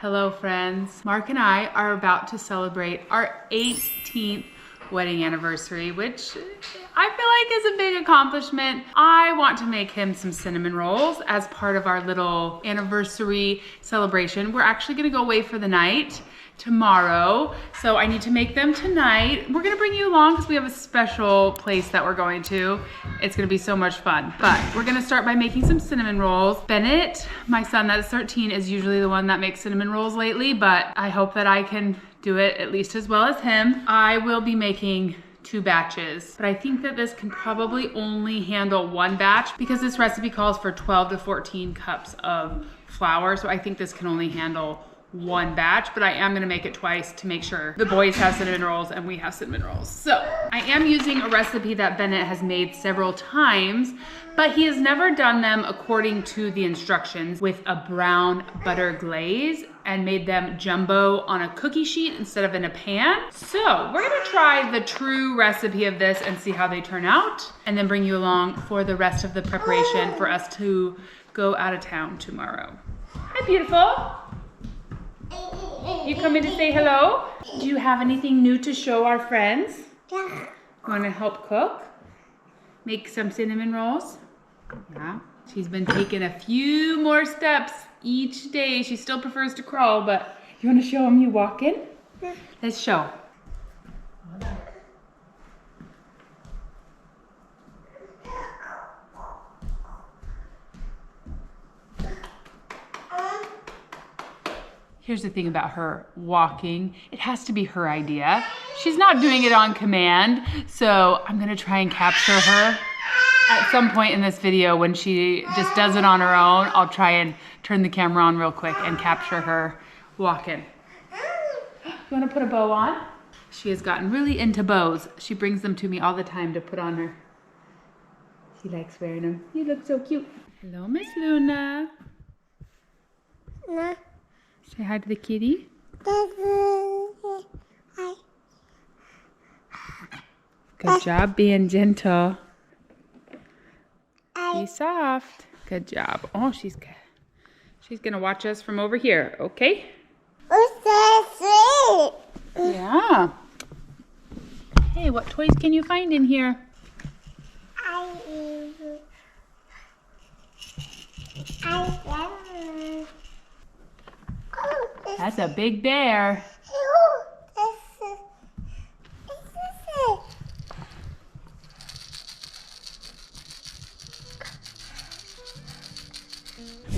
Hello friends. Mark and I are about to celebrate our 18th wedding anniversary, which I feel like is a big accomplishment. I want to make him some cinnamon rolls as part of our little anniversary celebration. We're actually gonna go away for the night tomorrow, so I need to make them tonight. We're gonna bring you along because we have a special place that we're going to. It's gonna be so much fun, but we're gonna start by making some cinnamon rolls. Bennett, my son that is 13, is usually the one that makes cinnamon rolls lately, but I hope that I can do it at least as well as him. I will be making 2 batches, but I think that this can probably only handle 1 batch because this recipe calls for 12 to 14 cups of flour, so I think this can only handle 1 batch, but I am gonna make it twice to make sure the boys have cinnamon rolls and we have cinnamon rolls. So I am using a recipe that Bennett has made several times, but he has never done them according to the instructions with a brown butter glaze and made them jumbo on a cookie sheet instead of in a pan. So we're gonna try the true recipe of this and see how they turn out, and then bring you along for the rest of the preparation for us to go out of town tomorrow. Hi, beautiful. You coming to say hello? Do you have anything new to show our friends? Yeah. Want to help cook? Make some cinnamon rolls? Yeah. She's been taking a few more steps each day. She still prefers to crawl, but you want to show them you walking? Yeah. Let's show. Here's the thing about her walking. It has to be her idea. She's not doing it on command, so I'm gonna try and capture her at some point in this video when she just does it on her own. I'll try and turn the camera on real quick and capture her walking. You wanna put a bow on? She has gotten really into bows. She brings them to me all the time to put on her. She likes wearing them. You look so cute. Hello, Miss Luna. No. Say hi to the kitty. Hi. Good job being gentle. Be soft. Good job. Oh, she's gonna watch us from over here, okay? Yeah. Hey, what toys can you find in here? That's a big bear.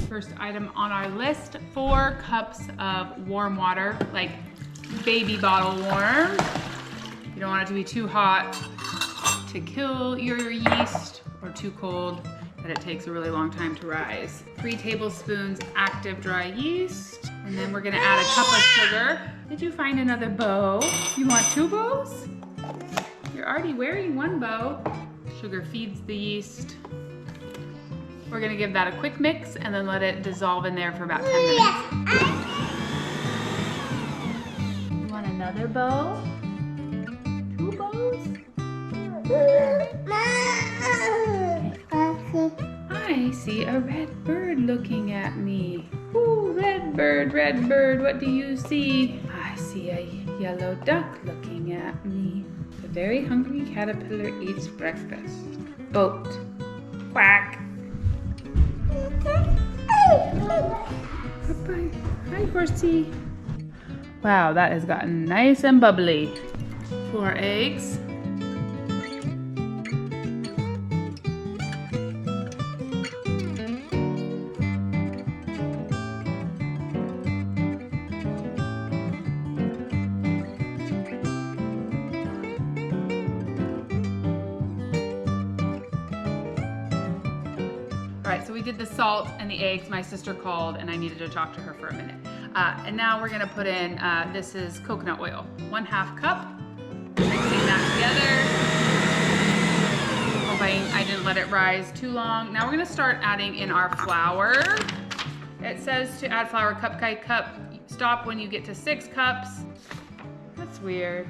First item on our list, 4 cups of warm water, like baby bottle warm. You don't want it to be too hot to kill your yeast or too cold that it takes a really long time to rise. 3 tablespoons active dry yeast. And then we're gonna add a cup of sugar. Did you find another bow? You want 2 bows? You're already wearing 1 bow. Sugar feeds the yeast. We're gonna give that a quick mix and then let it dissolve in there for about 10 minutes. You want another bow? 2 bows? I see a red bird looking at me. Ooh, red bird, what do you see? I see a yellow duck looking at me. The very hungry caterpillar eats breakfast. Boat. Quack. Bye-bye. Hi, horsey. Wow, that has gotten nice and bubbly. 4 eggs. All right, so we did the salt and the eggs. My sister called and I needed to talk to her for a minute. And now we're gonna put in, this is coconut oil, 1/2 cup. Mixing that together. Hoping I didn't let it rise too long. Now we're gonna start adding in our flour. It says to add flour cup by cup. Stop when you get to 6 cups. That's weird.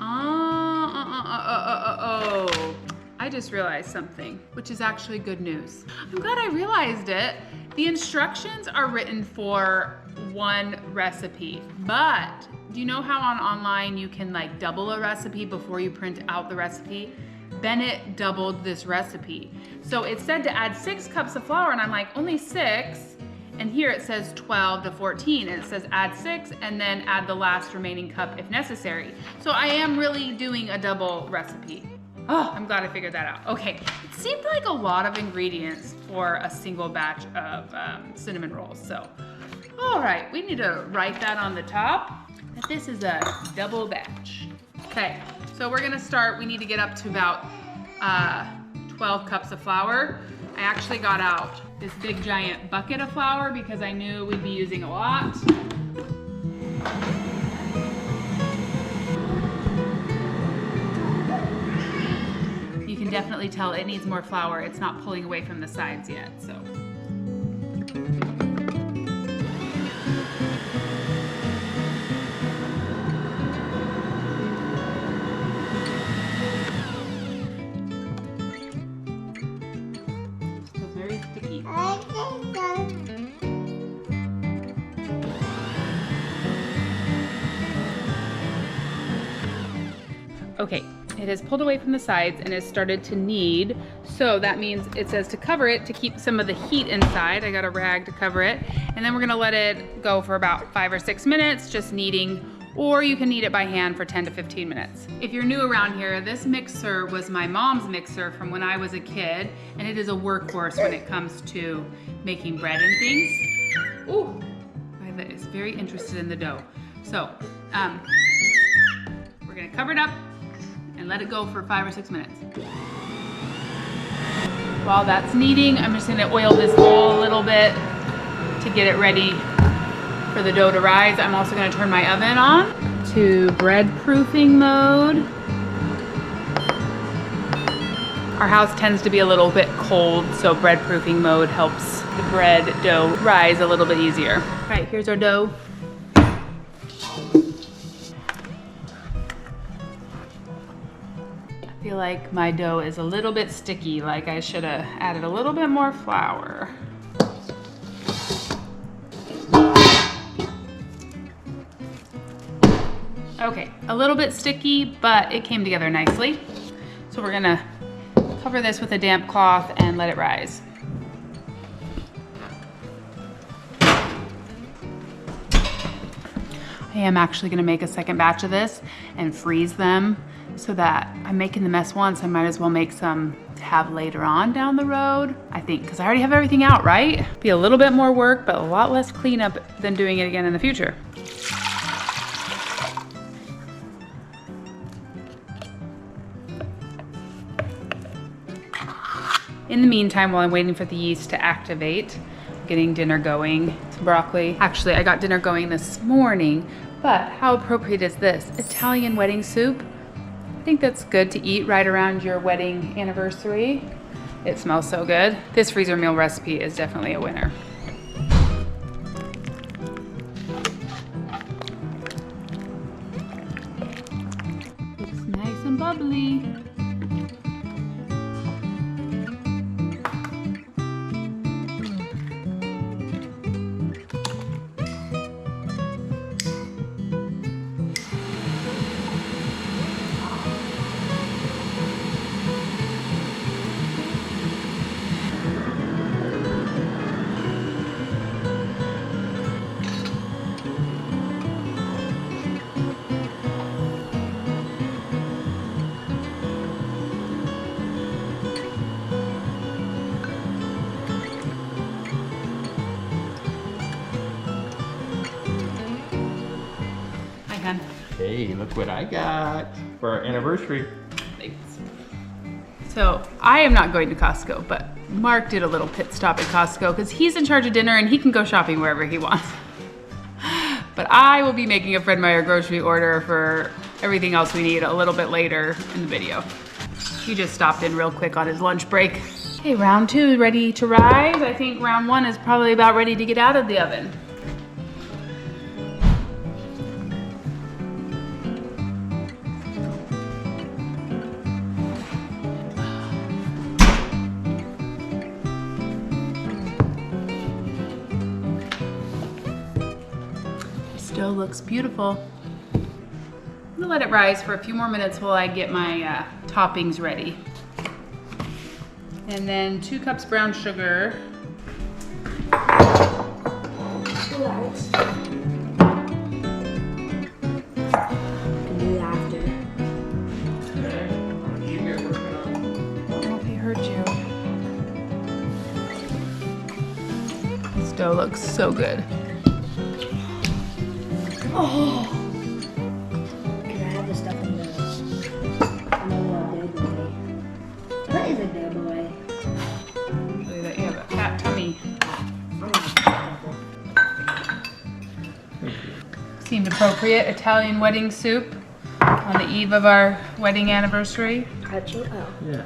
Oh. I just realized something, which is actually good news. I'm glad I realized it. The instructions are written for one recipe, but do you know how online you can like double a recipe before you print out the recipe? Bennett doubled this recipe. So it said to add 6 cups of flour, and I'm like, only 6? And here it says 12 to 14, and it says add 6 and then add the last remaining cup if necessary. So I am really doing a double recipe. Oh, I'm glad I figured that out. Okay, it seemed like a lot of ingredients for a single batch of cinnamon rolls. So, all right, we need to write that on the top, that this is a double batch. Okay, so we're gonna start, we need to get up to about 12 cups of flour. I actually got out this big giant bucket of flour because I knew we'd be using a lot. You can definitely tell it needs more flour. It's not pulling away from the sides yet, so. Still very sticky. Okay, it has pulled away from the sides and has started to knead. So that means it says to cover it to keep some of the heat inside. I got a rag to cover it. And then we're gonna let it go for about 5 or 6 minutes, just kneading, or you can knead it by hand for 10 to 15 minutes. If you're new around here, this mixer was my mom's mixer from when I was a kid, and it is a workhorse when it comes to making bread and things. Ooh, Violet is very interested in the dough. So, we're gonna cover it up and let it go for 5 or 6 minutes. While that's kneading, I'm just gonna oil this bowl a little bit to get it ready for the dough to rise. I'm also gonna turn my oven on to bread proofing mode. Our house tends to be a little bit cold, so bread proofing mode helps the bread dough rise a little bit easier. All right, here's our dough. I feel like my dough is a little bit sticky, like I should have added a little bit more flour. Okay, a little bit sticky, but it came together nicely. So we're gonna cover this with a damp cloth and let it rise. I am actually gonna make a second batch of this and freeze them so that I'm making the mess once, I might as well make some to have later on down the road, I think, because I already have everything out, right? Be a little bit more work, but a lot less cleanup than doing it again in the future. In the meantime, while I'm waiting for the yeast to activate, I'm getting dinner going. Some broccoli. Actually, I got dinner going this morning, but how appropriate is this? Italian wedding soup. I think that's good to eat right around your wedding anniversary. It smells so good. This freezer meal recipe is definitely a winner. Looks nice and bubbly. Hey, look what I got for our anniversary. Thanks. So I am not going to Costco, but Mark did a little pit stop at Costco because he's in charge of dinner and he can go shopping wherever he wants. But I will be making a Fred Meyer grocery order for everything else we need a little bit later in the video. He just stopped in real quick on his lunch break. Okay, round 2 is ready to rise. I think round 1 is probably about ready to get out of the oven. Still looks beautiful. I'm gonna let it rise for a few more minutes while I get my toppings ready. And then 2 cups brown sugar. Relax. Can do that after. I don't know if he heard you. Still looks so good. Oh. Can I have the stuff in the dead boy? What is a dead boy? Show you that you have a fat tummy. Seemed appropriate. Italian wedding soup on the eve of our wedding anniversary. Oh. Yeah.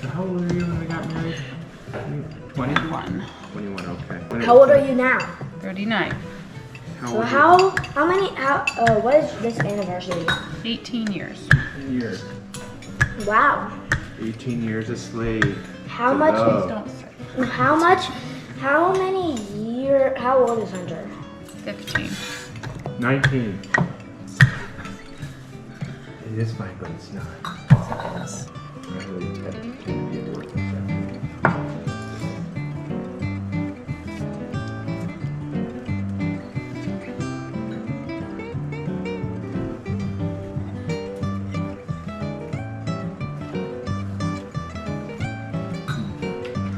So how old were you when we got married? 20? 21. 21, okay. How old are you now? 39. So how what is this anniversary? 18 years. 18 years. Wow. 18 years a slave. How to much love. Don't say. How old is Hunter? 15. 19. It is fine, but it's not. Yes. I really intended to be at work this afternoon.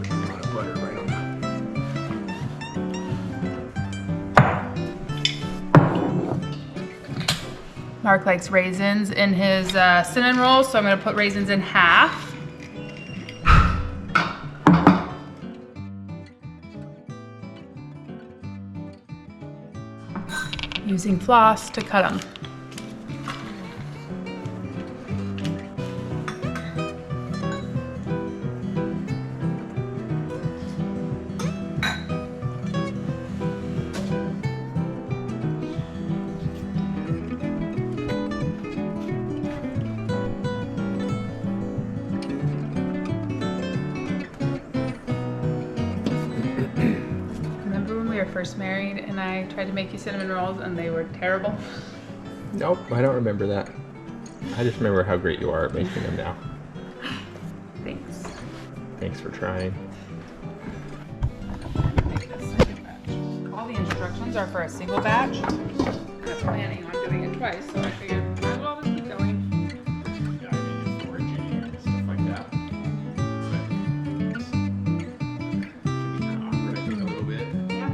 A lot of butter right on that. Mark likes raisins in his cinnamon rolls, so I'm gonna put raisins in half. Using floss to cut them. Remember when we were first married and I tried to make you cinnamon rolls and they were terrible? Nope, I don't remember that. I just remember how great you are at making them now. Thanks. Thanks for trying. Make this second batch. All the instructions are for a single batch. I'm planning on doing it twice, so I figured might as well just keep going. Yeah, I mean, foraging and stuff like that. Should be kind of awkward, I think, a little bit. Yeah.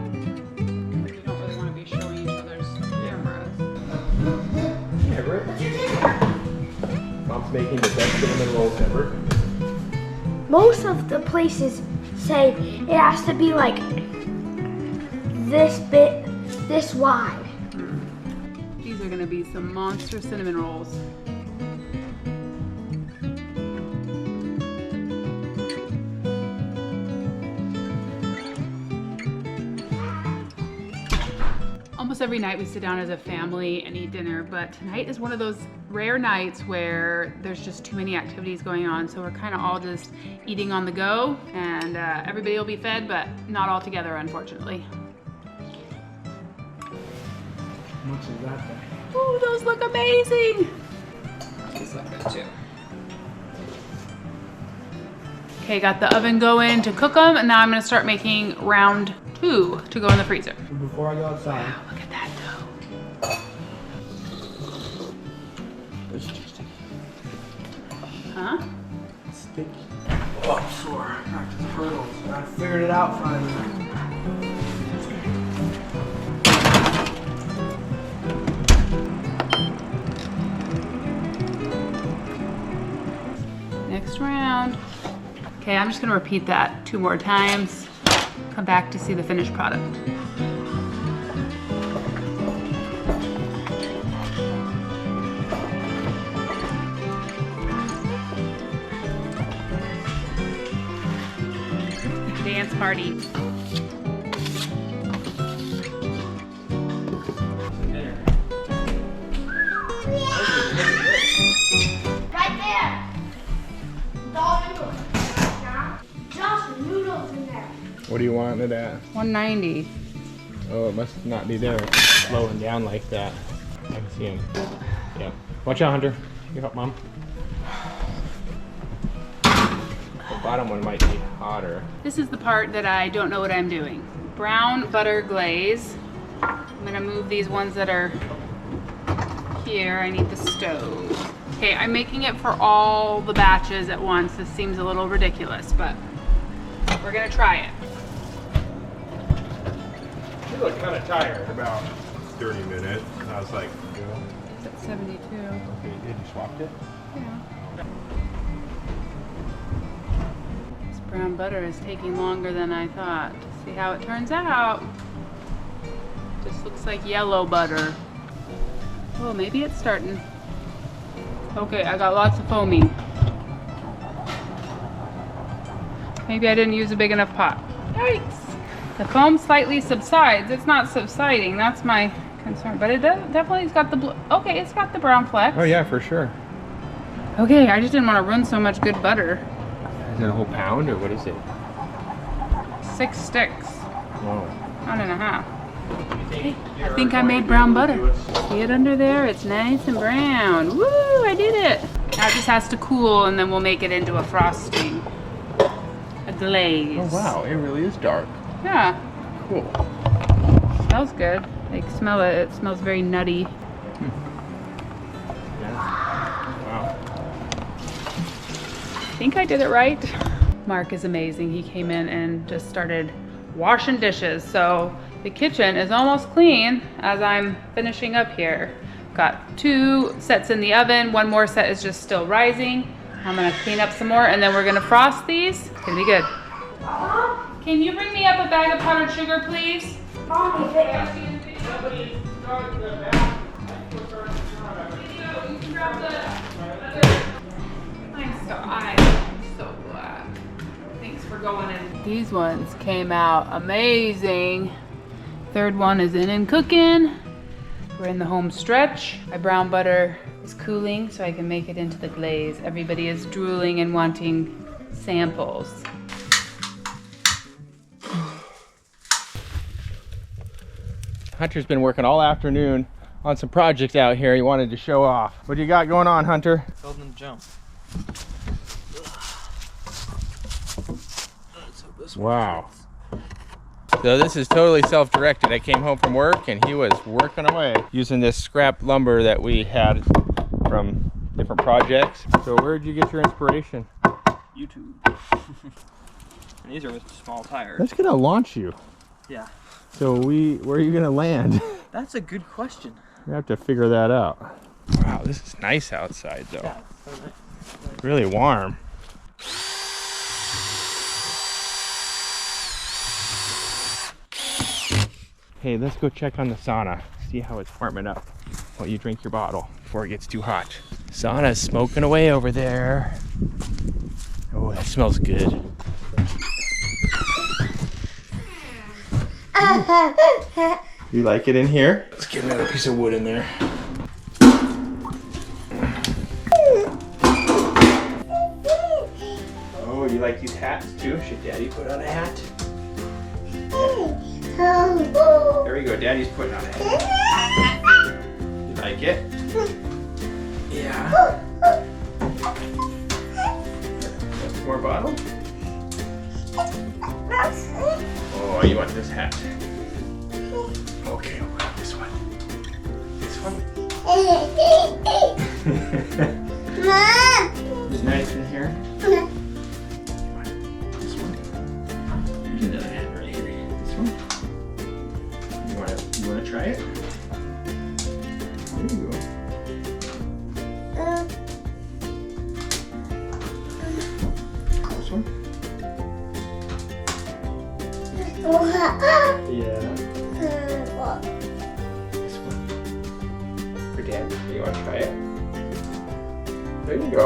Because we don't really want to be showing each other's cameras. Everett? Mom's making the best cinnamon rolls ever. Most of the places say it has to be like this wide. These are going to be some monster cinnamon rolls. Almost every night we sit down as a family and eat dinner, but tonight is one of those rare nights where there's just too many activities going on, so we're kind of all just eating on the go, and everybody will be fed, but not all together, unfortunately. How much is that then? Ooh, those look amazing! These look good too. Okay, got the oven going to cook them, and now I'm gonna start making round 2 to go in the freezer. Before I go outside, Wow, look at that dough. it's too sticky. Huh? It's sticky. Oh, I'm sore. Back to the hurdles. I figured it out finally. Next round. Okay, I'm just gonna repeat that 2 more times. Come back to see the finished product. Dance party. Right there. Dog noodles. Just noodles in there. What do you want it at? 190. Oh, it must not be there. It's slowing down like that. I can see him. Yeah. Watch out, Hunter. You help Mom. The bottom one might be hotter. This is the part that I don't know what I'm doing. Brown butter glaze. I'm gonna move these ones that are here. I need the stove. Okay, I'm making it for all the batches at once. This seems a little ridiculous, but we're gonna try it. You look kind of tired. About 30 minutes. And I was like, It's at 72. okay, did you swap it? Yeah. This brown butter is taking longer than I thought. See how it turns out. Just looks like yellow butter. Oh, maybe it's starting. Okay, I got lots of foaming. Maybe I didn't use a big enough pot. Yikes! The foam slightly subsides. It's not subsiding. That's my concern. But it definitely's got the blue. Okay, it's got the brown flecks. Oh yeah, for sure. Okay, I just didn't want to ruin so much good butter. Is it a whole pound or what is it? 6 sticks. Whoa. Pound and a half. I think I made brown butter. See it under there? It's nice and brown. Woo! I did it. Now it just has to cool and then we'll make it into a frosting. A glaze. Oh wow, it really is dark. Yeah. Cool. Smells good. Like smell it. It smells very nutty. Yeah. Wow. I think I did it right. Mark is amazing. He came in and just started washing dishes. So the kitchen is almost clean as I'm finishing up here. Got 2 sets in the oven. 1 more set is just still rising. I'm gonna clean up some more and then we're gonna frost these. It's gonna be good. Can you bring me up a bag of powdered sugar, please? I'm so glad. Thanks for going in. These ones came out amazing. 3rd one is in and cooking. We're in the home stretch. My brown butter is cooling so I can make it into the glaze. Everybody is drooling and wanting samples. Hunter's been working all afternoon on some projects out here he wanted to show off. What do you got going on, Hunter? Building the jump. Wow. So this is totally self-directed. I came home from work and he was working away using this scrap lumber that we had from different projects. So where did you get your inspiration? YouTube. And these are with small tires. That's gonna launch you. Yeah. So where are you gonna land? That's a good question. We have to figure that out. Wow, this is nice outside though. Yeah, it's so nice. Really warm. Hey, let's go check on the sauna. See how it's warming up while you drink your bottle before it gets too hot. Sauna's smoking away over there. Oh, that smells good. You like it in here? Let's get another piece of wood in there. Oh, you like these hats too? Should Daddy put on a hat? There we go, Daddy's putting on a hat. You like it? Yeah. More bottle? Oh, you want this hat? Okay, we'll have this one. This one? It's nice in here. This one? There's another hat right here. This one? You wanna try it? There you go. This one? Yeah. This one. For Dad. You wanna try it? There you go.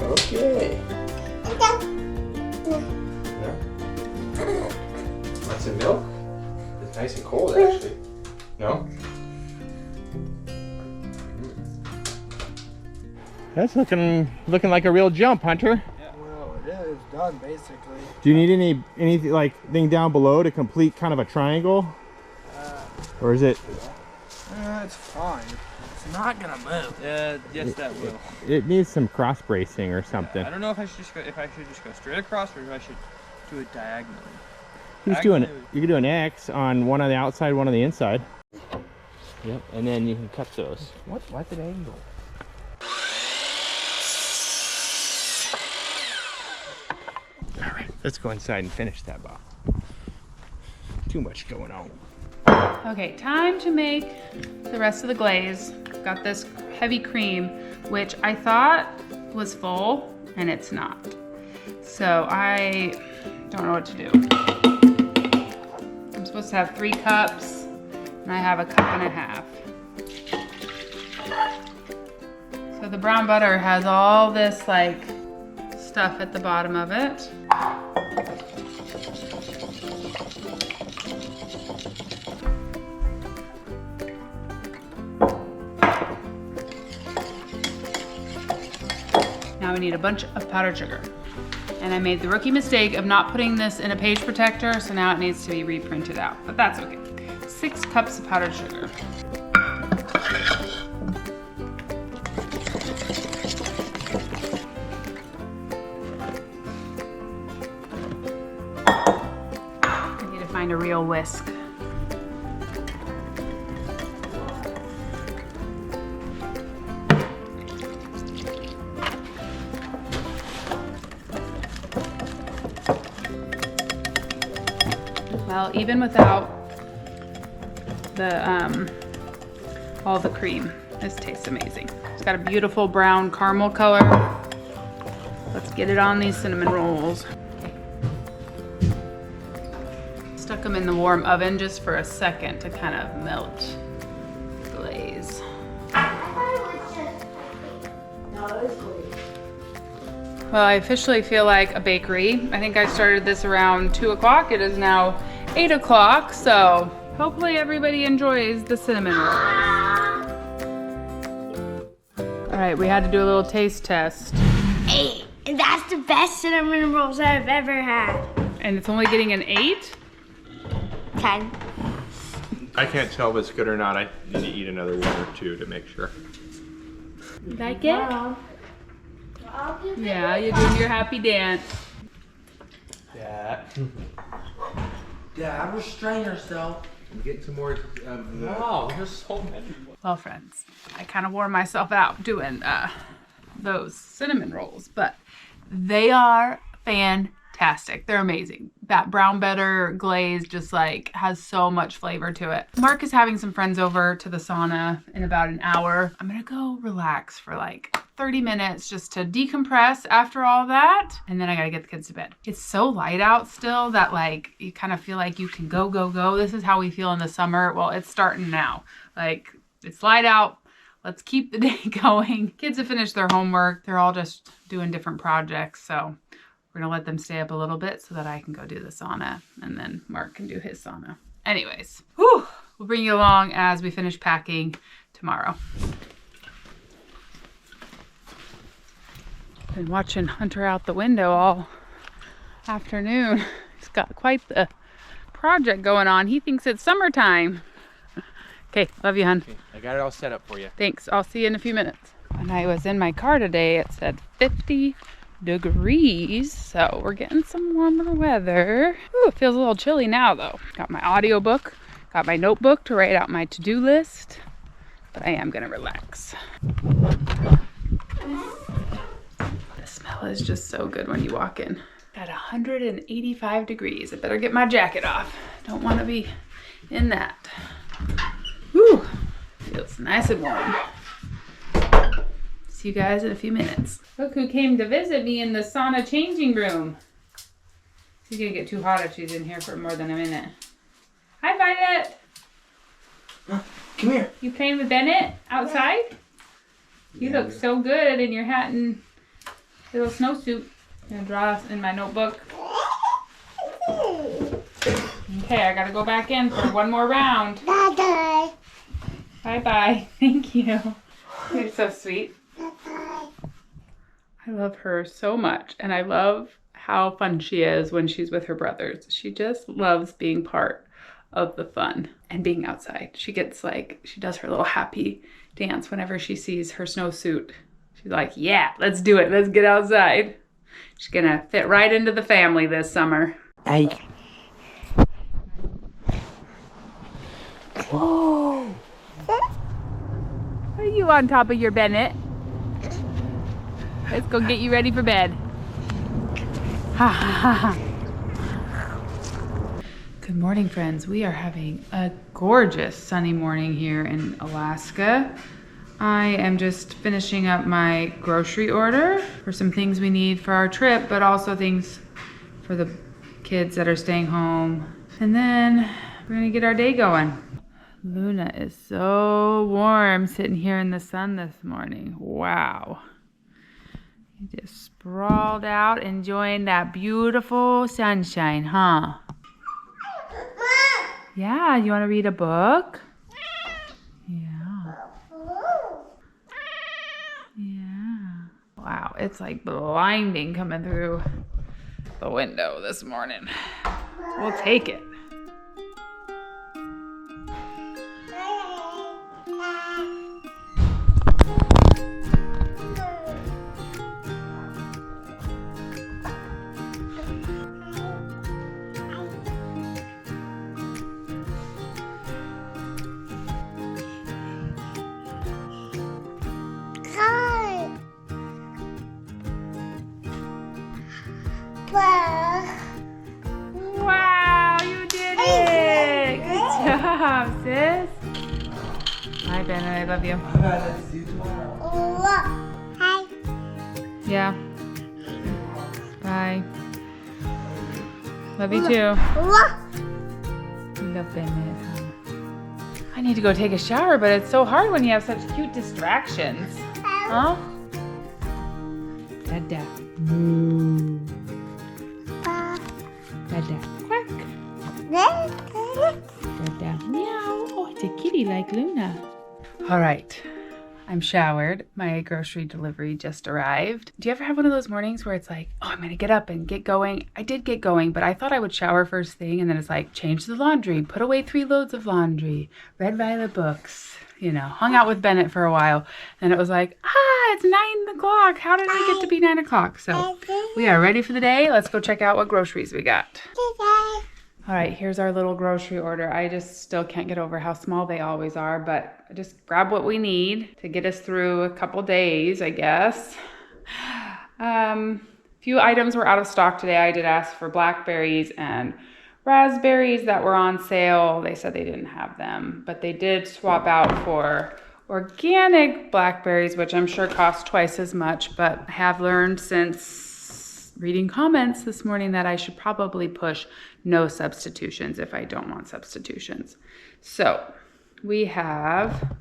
Okay. Yeah. Want some milk? It's nice and cold actually. No? That's looking like a real jump, Hunter. Well, it is done basically. Do you need anything like thing down below to complete kind of a triangle? Or is it? It's fine. It's not gonna move. Yes, that will. It needs some cross bracing or something. I don't know if I should just go straight across or if I should do it diagonally. You can do an X on one on the outside, one on the inside. Yep, and then you can cut those. What's an angle? All right, let's go inside and finish that box. Too much going on. Okay, time to make the rest of the glaze. Got this heavy cream, which I thought was full, and it's not. So I don't know what to do. I'm supposed to have 3 cups, and I have 1.5 cups. So the brown butter has all this like stuff at the bottom of it. Now we need a bunch of powdered sugar. And I made the rookie mistake of not putting this in a page protector, so now it needs to be reprinted out, but that's okay. 6 cups of powdered sugar. I need to find a real whisk. Well, even without the all the cream, this tastes amazing. It's got a beautiful brown caramel color. Let's get it on these cinnamon rolls. Stuck them in the warm oven just for a second to kind of melt the glaze. Well, I officially feel like a bakery. I think I started this around 2 o'clock. It is now 8 o'clock, so hopefully everybody enjoys the cinnamon rolls. All right, we had to do a little taste test. 8. And that's the best cinnamon rolls I've ever had. And it's only getting an 8? 10. I can't tell if it's good or not. I need to eat another 1 or 2 to make sure. You like it? Yeah, you're doing your happy dance. Dad, restrain yourself. I'm getting some more of the... Wow, there's so many. Well, friends, I kind of wore myself out doing those cinnamon rolls, but they are fantastic. They're amazing. That brown butter glaze just like has so much flavor to it. Mark is having some friends over to the sauna in about an hour. I'm gonna go relax for like 30 minutes just to decompress after all that. And then I gotta get the kids to bed. It's so light out still that like you kind of feel like you can go, go, go. This is how we feel in the summer. Well, it's starting now. Like it's light out. Let's keep the day going. Kids have finished their homework. They're all just doing different projects. So we're gonna let them stay up a little bit so that I can go do the sauna and then Mark can do his sauna. Anyways, whew, we'll bring you along as we finish packing tomorrow. Been watching Hunter out the window all afternoon. He's got quite the project going on. He thinks it's summertime. Okay, love you, hun. Okay, I got it all set up for you. Thanks, I'll see you in a few minutes. When I was in my car today, it said 50 degrees, so we're getting some warmer weather. Ooh, it feels a little chilly now though. Got my audiobook, got my notebook to write out my to-do list, but I am gonna relax. The smell is just so good when you walk in. At 185 degrees. I better get my jacket off. Don't want to be in that. Whew, feels nice and warm. See you guys in a few minutes. Look who came to visit me in the sauna changing room. She's gonna get too hot if she's in here for more than a minute. Hi, Violet. Come here. You playing with Bennett outside? You look so good in your hat and little snowsuit. I'm gonna draw in my notebook. Okay, I gotta go back in for one more round. Bye-bye. Bye-bye. Thank you. You're so sweet. Bye-bye. I love her so much, and I love how fun she is when she's with her brothers. She just loves being part of the fun and being outside. She gets like, she does her little happy dance whenever she sees her snowsuit. She's like, yeah, let's do it. Let's get outside. She's gonna fit right into the family this summer. Hey. Whoa. Are you on top of your Bennett? Let's go get you ready for bed. Ha ha ha. Good morning, friends. We are having a gorgeous sunny morning here in Alaska. I am just finishing up my grocery order for some things we need for our trip, but also things for the kids that are staying home. And then we're gonna get our day going. Luna is so warm sitting here in the sun this morning. Wow. You just sprawled out enjoying that beautiful sunshine, huh? Yeah, you want to read a book? Yeah. Yeah. Wow, it's like blinding coming through the window this morning. We'll take it. Wow, you did it! Good job, sis. Bye, Ben. I love you. See you tomorrow. Hi. Yeah. Bye. Love you too. You love Bennett, huh? I need to go take a shower, but it's so hard when you have such cute distractions. Huh? Dada. Moo. Dada. Quack. Dada. Meow. Oh, it's a kitty like Luna. All right. I'm showered. My grocery delivery just arrived. Do you ever have one of those mornings where it's like, oh, I'm gonna get up and get going? I did get going, but I thought I would shower first thing, and then it's like, change the laundry, put away 3 loads of laundry, read Violet books, you know, hung out with Bennett for a while. And it was like, it's 9 o'clock. How did I get to be 9 o'clock? So we are ready for the day. Let's go check out what groceries we got. All right, here's our little grocery order. I just still can't get over how small they always are, but I just grab what we need to get us through a couple days, I guess. Few items were out of stock today. I did ask for blackberries and raspberries that were on sale. They said they didn't have them, but they did swap out for organic blackberries, which I'm sure cost twice as much, but I have learned since reading comments this morning that I should probably push no substitutions if I don't want substitutions. So we have,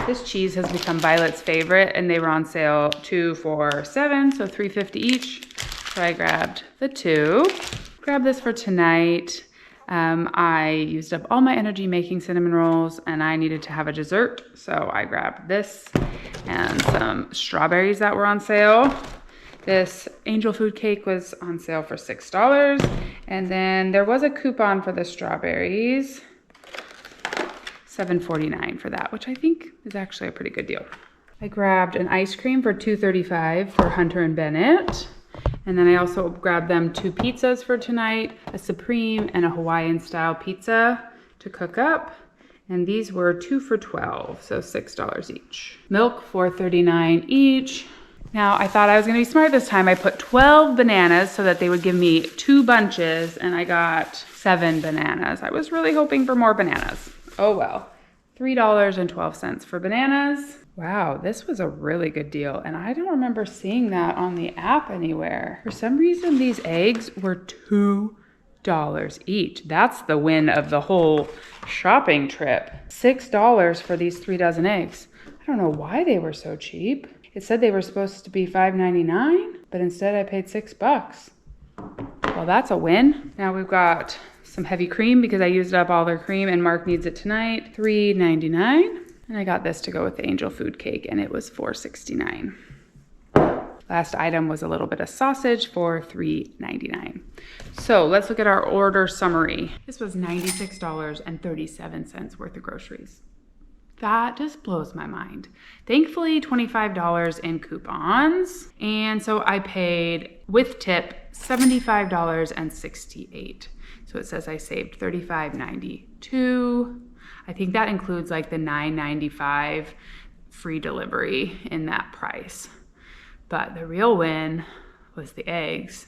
this cheese has become Violet's favorite, and they were on sale 2 for $7, so $3.50 each. So I grabbed the 2. Grab this for tonight. I used up all my energy making cinnamon rolls, and I needed to have a dessert, so I grabbed this and some strawberries that were on sale. This angel food cake was on sale for $6, and then there was a coupon for the strawberries, $7.49 for that, which I think is actually a pretty good deal. I grabbed an ice cream for $2.35 for Hunter and Bennett, and then I also grabbed them 2 pizzas for tonight, a Supreme and a Hawaiian style pizza to cook up, and these were 2 for $12, so $6 each. Milk, $4.39 each. Now, I thought I was gonna be smart this time. I put 12 bananas so that they would give me 2 bunches, and I got 7 bananas. I was really hoping for more bananas. Oh well. $3.12 for bananas. Wow, this was a really good deal, and I don't remember seeing that on the app anywhere. For some reason, these eggs were $2 each. That's the win of the whole shopping trip. $6 for these 3 dozen eggs. I don't know why they were so cheap. It said they were supposed to be $5.99, but instead I paid $6. Well, that's a win. Now we've got some heavy cream because I used up all their cream and Mark needs it tonight. $3.99. And I got this to go with the angel food cake, and it was $4.69. Last item was a little bit of sausage for $3.99. So let's look at our order summary. This was $96.37 worth of groceries. That just blows my mind. Thankfully, $25 in coupons. And so I paid, with tip, $75.68. So it says I saved $35.92. I think that includes like the $9.95 free delivery in that price. But the real win was the eggs.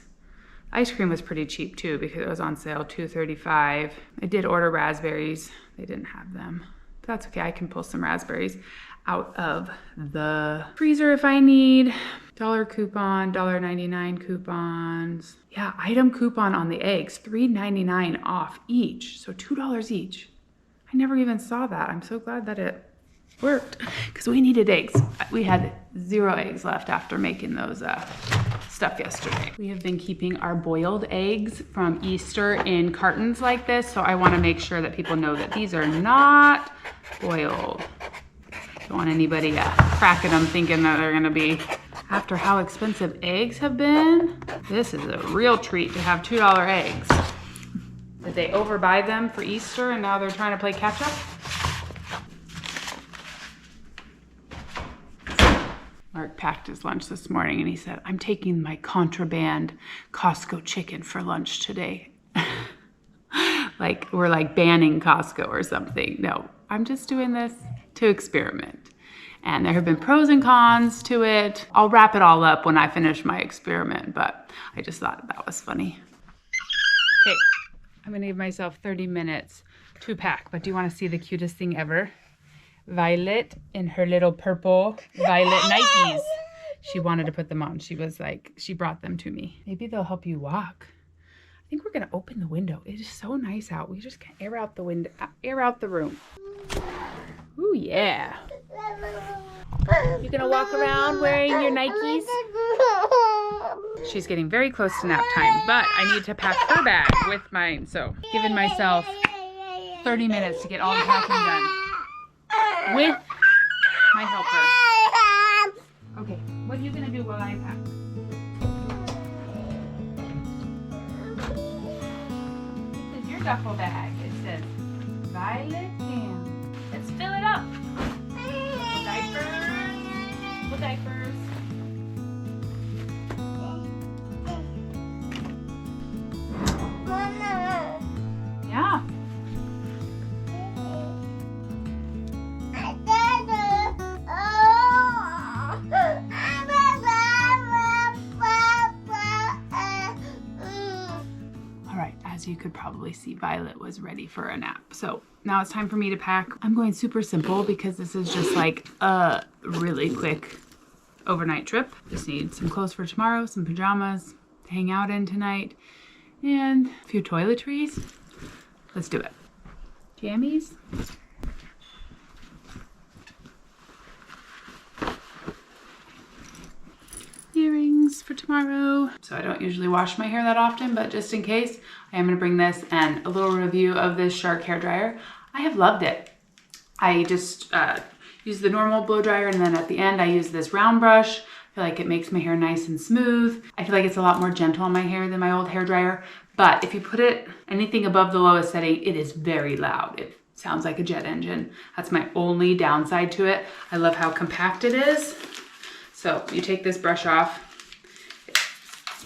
Ice cream was pretty cheap too because it was on sale, $2.35. I did order raspberries. They didn't have them. That's okay, I can pull some raspberries out of the freezer if I need. Dollar coupon, $1.99 coupons. Yeah, item coupon on the eggs, $3.99 off each, so $2 each. I never even saw that. I'm so glad that it worked because we needed eggs. We had 0 eggs left after making those stuff yesterday. We have been keeping our boiled eggs from Easter in cartons like this, so I want to make sure that people know that these are not boiled. Don't want anybody cracking them thinking that they're gonna be. After how expensive eggs have been, this is a real treat to have $2 eggs. Did they overbuy them for Easter and now they're trying to play catch up? Mark packed his lunch this morning and he said, I'm taking my contraband Costco chicken for lunch today. Like we're like banning Costco or something. No, I'm just doing this to experiment. And there have been pros and cons to it. I'll wrap it all up when I finish my experiment, but I just thought that was funny. Okay, I'm gonna give myself 30 minutes to pack, but do you wanna see the cutest thing ever? Violet in her little purple Violet Nikes. She wanted to put them on. She was like, she brought them to me. Maybe they'll help you walk. I think we're gonna open the window. It is so nice out. We just can air out the window, air out the room. Ooh, yeah. You gonna walk around wearing your Nikes? She's getting very close to nap time, but I need to pack her bag with mine. So giving myself 30 minutes to get all the packing done with my helper. Okay, what are you gonna do while I pack? This is your duffel bag. It says Violet Hamm. Let's fill it up. Diapers. Diapers. Yeah. All right, as you could probably see, Violet was ready for a nap. So now it's time for me to pack. I'm going super simple because this is just like a really quick overnight trip. Just need some clothes for tomorrow, some pajamas to hang out in tonight, and a few toiletries. Let's do it. Jammies. Earrings for tomorrow. So I don't usually wash my hair that often, but just in case, I am gonna bring this and a little review of this Shark hair dryer. I have loved it. I just use the normal blow dryer, and then at the end I use this round brush. I feel like it makes my hair nice and smooth. I feel like it's a lot more gentle on my hair than my old hair dryer. But if you put it anything above the lowest setting, it is very loud. It sounds like a jet engine. That's my only downside to it. I love how compact it is. So you take this brush off.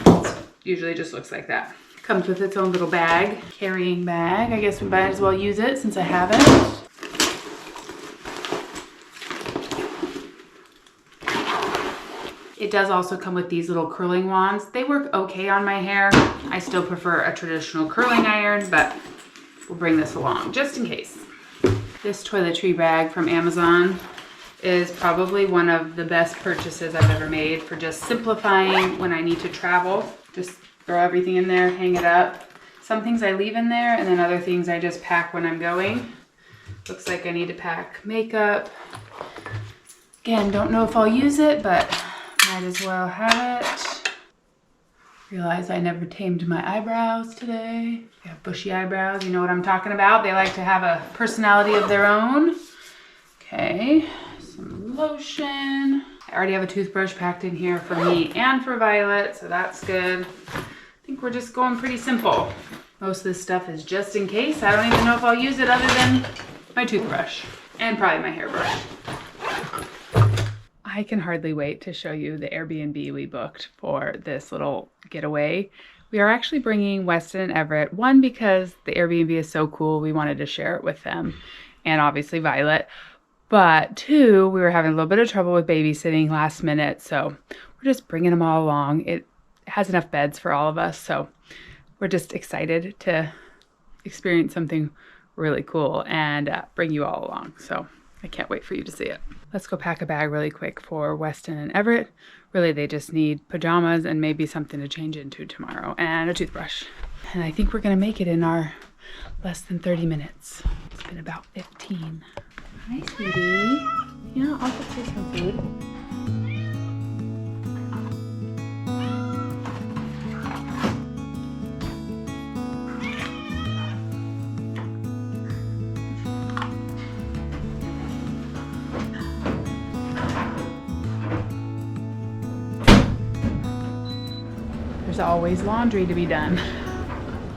It usually just looks like that. Comes with its own little bag, carrying bag. I guess we might as well use it since I have it. It does also come with these little curling wands. They work okay on my hair. I still prefer a traditional curling iron, but we'll bring this along just in case. This toiletry bag from Amazon is probably one of the best purchases I've ever made for just simplifying when I need to travel. Just throw everything in there, hang it up. Some things I leave in there, and then other things I just pack when I'm going. Looks like I need to pack makeup. Again, don't know if I'll use it, but might as well have it. Realize I never tamed my eyebrows today. They have bushy eyebrows, you know what I'm talking about. They like to have a personality of their own. Okay, some lotion. I I already have a toothbrush packed in here for me and for Violet, so that's good. I think we're just going pretty simple. Most of this stuff is just in case. I don't even know if I'll use it other than my toothbrush and probably my hairbrush. I can hardly wait to show you the Airbnb we booked for this little getaway. We are actually bringing Weston and Everett, one because the Airbnb is so cool, we wanted to share it with them, and obviously Violet. But two, we were having a little bit of trouble with babysitting last minute, so we're just bringing them all along. It has enough beds for all of us, so we're just excited to experience something really cool and bring you all along. So I can't wait for you to see it. Let's go pack a bag really quick for Weston and Everett. Really, they just need pajamas and maybe something to change into tomorrow and a toothbrush. And I think we're gonna make it in our less than 30 minutes. It's been about 15. Hi, sweetie. Yeah, I'll get you some food. There's always laundry to be done.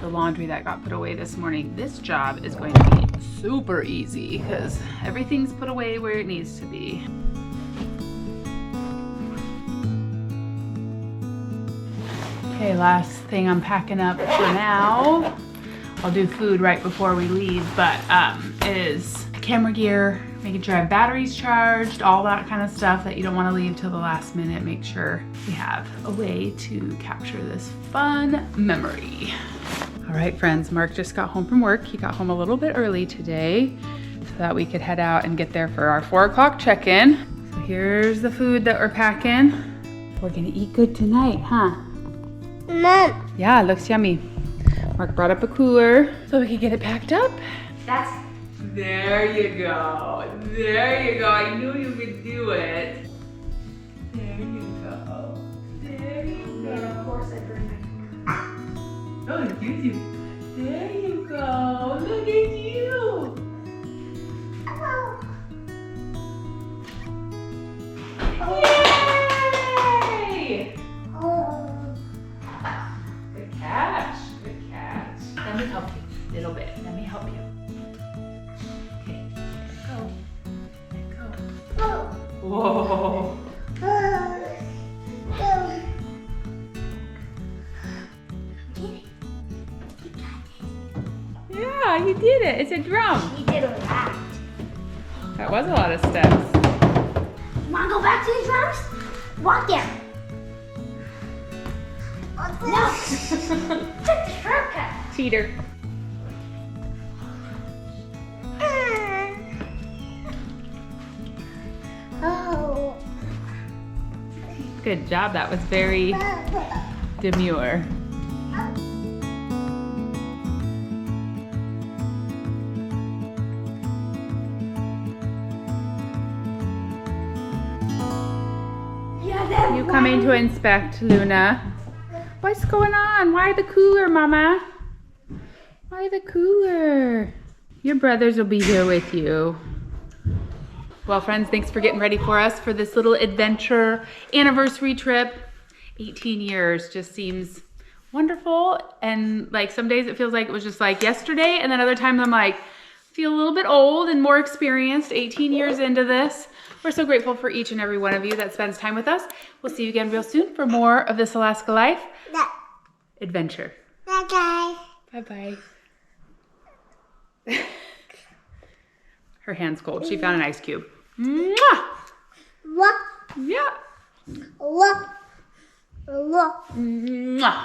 The laundry that got put away this morning. This job is going to be super easy because everything's put away where it needs to be. Okay, last thing I'm packing up for now. I'll do food right before we leave, but is camera gear, making sure I have batteries charged, all that kind of stuff that you don't want to leave till the last minute. Make sure we have a way to capture this fun memory. All right, friends, Mark just got home from work. He got home a little bit early today so that we could head out and get there for our 4 o'clock check-in. So here's the food that we're packing. We're gonna eat good tonight, huh? Mom. Yeah, it looks yummy. Mark brought up a cooler so we could get it packed up. There you go. There you go. I knew you could do it. There you go. There you go. And of course I bring my Oh, excuse you. There you go. Look at you. Yay! Good catch. Good catch. Let me help you a little bit. Let me help you. Okay. Let go. Whoa. Yeah, you did it. It's a drum. He did a lot. That was a lot of steps. You wanna go back to the drums? Walk there. No. Took the shortcut. Cheater. Oh. Good job. That was very demure. You coming to inspect, Luna? What's going on? Why the cooler, Mama? Why the cooler? Your brothers will be here with you. Well, friends, thanks for getting ready for us for this little adventure anniversary trip. 18 years just seems wonderful. And like some days it feels like it was just like yesterday. And then other times I'm like, feel a little bit old and more experienced 18 years into this. We're so grateful for each and every one of you that spends time with us. We'll see you again real soon for more of This Alaska Life adventure. Bye, guys. Bye-bye. Her hand's cold. She found an ice cube. Mwah! Look, Yeah. look, look. Mwah.